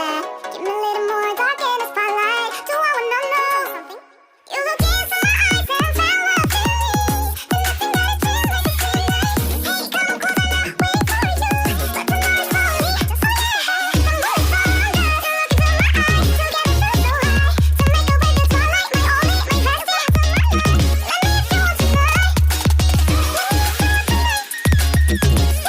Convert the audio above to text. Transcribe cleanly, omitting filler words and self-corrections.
Give me a little more dark in the spotlight. Do I wanna know something? You look into my eyes and found love to me. There's nothing that it feels like the same way. Hey, come on closer now, wait for you. Let the night follow me, just like that. The moon's stronger to look into my eyes. Together feel so high. To make away the twilight, my only, my best dance of my life. Let me if you want tonight. Let me if you want tonight.